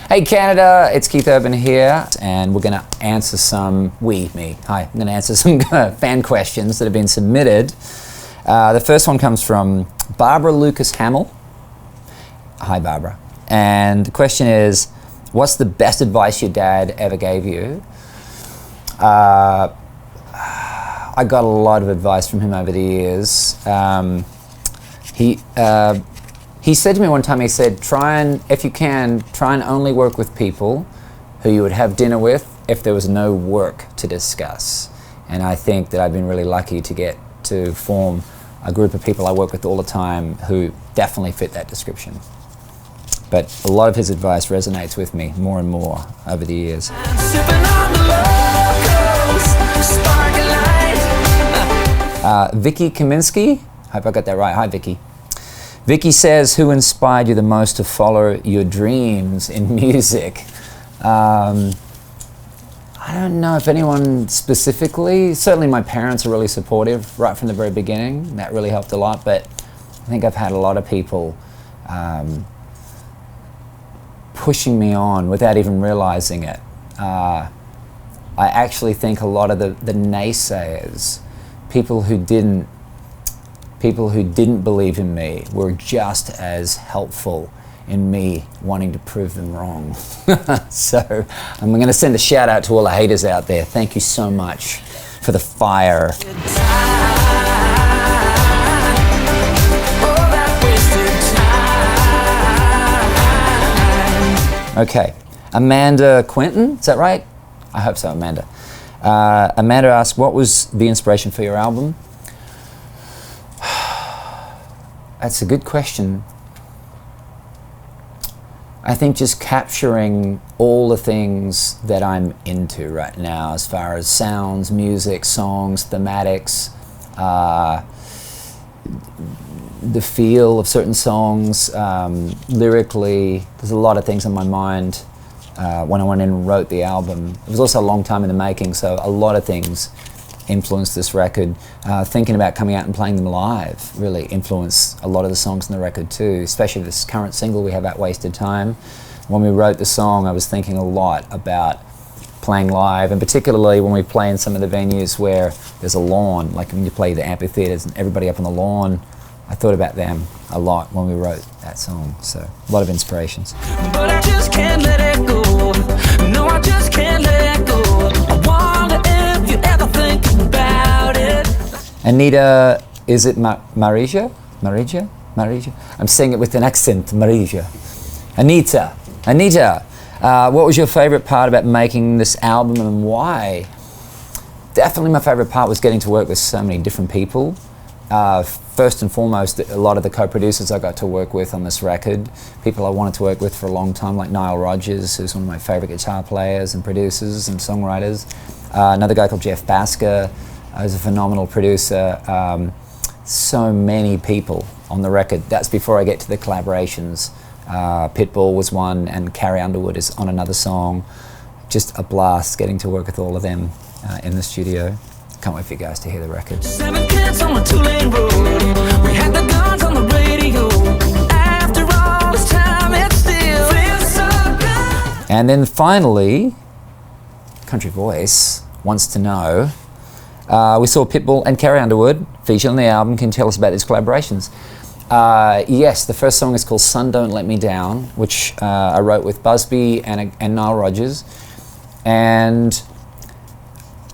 Hey Canada, it's Keith Urban here, and we're going to answer I'm going to answer some fan questions that have been submitted. The first one comes from Barbara Lucas Hamill. Hi Barbara. And the question is, what's the best advice your dad ever gave you? I got a lot of advice from him over the years. He said to me one time, he said, if you can, try and only work with people who you would have dinner with if there was no work to discuss. And I think that I've been really lucky to get to form a group of people I work with all the time who definitely fit that description. But a lot of his advice resonates with me more and more over the years. Vicky Kaminsky, hope I got that right. Hi Vicky. Vicky says, who inspired you the most to follow your dreams in music? I don't know if anyone specifically. Certainly my parents are really supportive right from the very beginning. That really helped a lot, but I think I've had a lot of people pushing me on without even realizing it. I actually think a lot of the naysayers, people who didn't believe in me, were just as helpful in me wanting to prove them wrong. So I'm going to send a shout out to all the haters out there. Thank you so much for the fire. Okay, Amanda Quinton, is that right? I hope so, Amanda. Amanda asked, what was the inspiration for your album? That's a good question. I think just capturing all the things that I'm into right now as far as sounds, music, songs, thematics, the feel of certain songs, lyrically. There's a lot of things on my mind when I went in and wrote the album. It was also a long time in the making, so a lot of things influenced this record. Thinking about coming out and playing them live really influenced a lot of the songs on the record too, especially this current single we have out, Wasted Time. When we wrote the song, I was thinking a lot about playing live, and particularly when we play in some of the venues where there's a lawn, like when you play the amphitheaters and everybody up on the lawn. I thought about them a lot when we wrote that song, so a lot of inspirations. But I just can't let it go. No, I just can't let it go. I wonder if you ever think about it. Anita, is it Marija? Marija? Marija? I'm saying it with an accent, Marija. Anita, what was your favorite part about making this album and why? Definitely my favorite part was getting to work with so many different people. First and foremost, a lot of the co-producers I got to work with on this record, people I wanted to work with for a long time, like Nile Rodgers, who's one of my favorite guitar players and producers and songwriters. Another guy called Jeff Basker, who's a phenomenal producer. So many people on the record. That's before I get to the collaborations. Pitbull was one, and Carrie Underwood is on another song. Just a blast getting to work with all of them in the studio. Can't wait for you guys to hear the record. 7 kids on a 2-lane road. We had the guns on the radio. After all this time, it still feels so good. And then finally, Country Voice wants to know, we saw Pitbull and Carrie Underwood featured on the album. Can you tell us about these collaborations? Yes, the first song is called Sun Don't Let Me Down, which I wrote with Busby and Nile Rodgers. And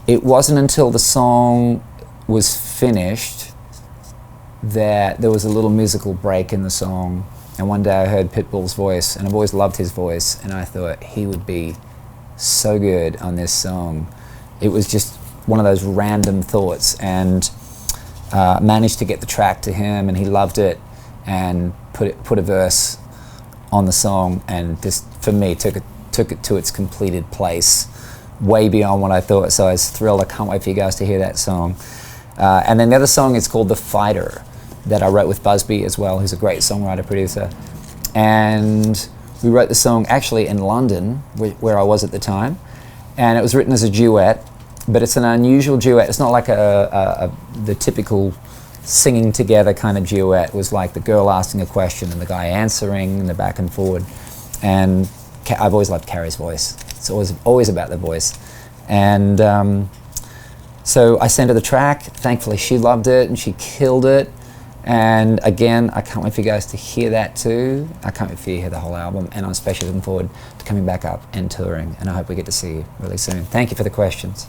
it wasn't until the song was finished that there was a little musical break in the song. And one day I heard Pitbull's voice, and I've always loved his voice, and I thought he would be so good on this song. It was just one of those random thoughts, and managed to get the track to him, and he loved it, and put a verse on the song, and just, for me, took it to its completed place. Way beyond what I thought, so I was thrilled. I can't wait for you guys to hear that song. And then the other song is called The Fighter, that I wrote with Busby as well, who's a great songwriter, producer. And we wrote the song actually in London, where I was at the time, and it was written as a duet, but it's an unusual duet. It's not like the typical singing together kind of duet. It was like the girl asking a question and the guy answering, and the back and forward. And I've always loved Carrie's voice. It's always about the voice. And so I sent her the track. Thankfully, she loved it and she killed it. And again, I can't wait for you guys to hear that too. I can't wait for you to hear the whole album. And I'm especially looking forward to coming back up and touring. And I hope we get to see you really soon. Thank you for the questions.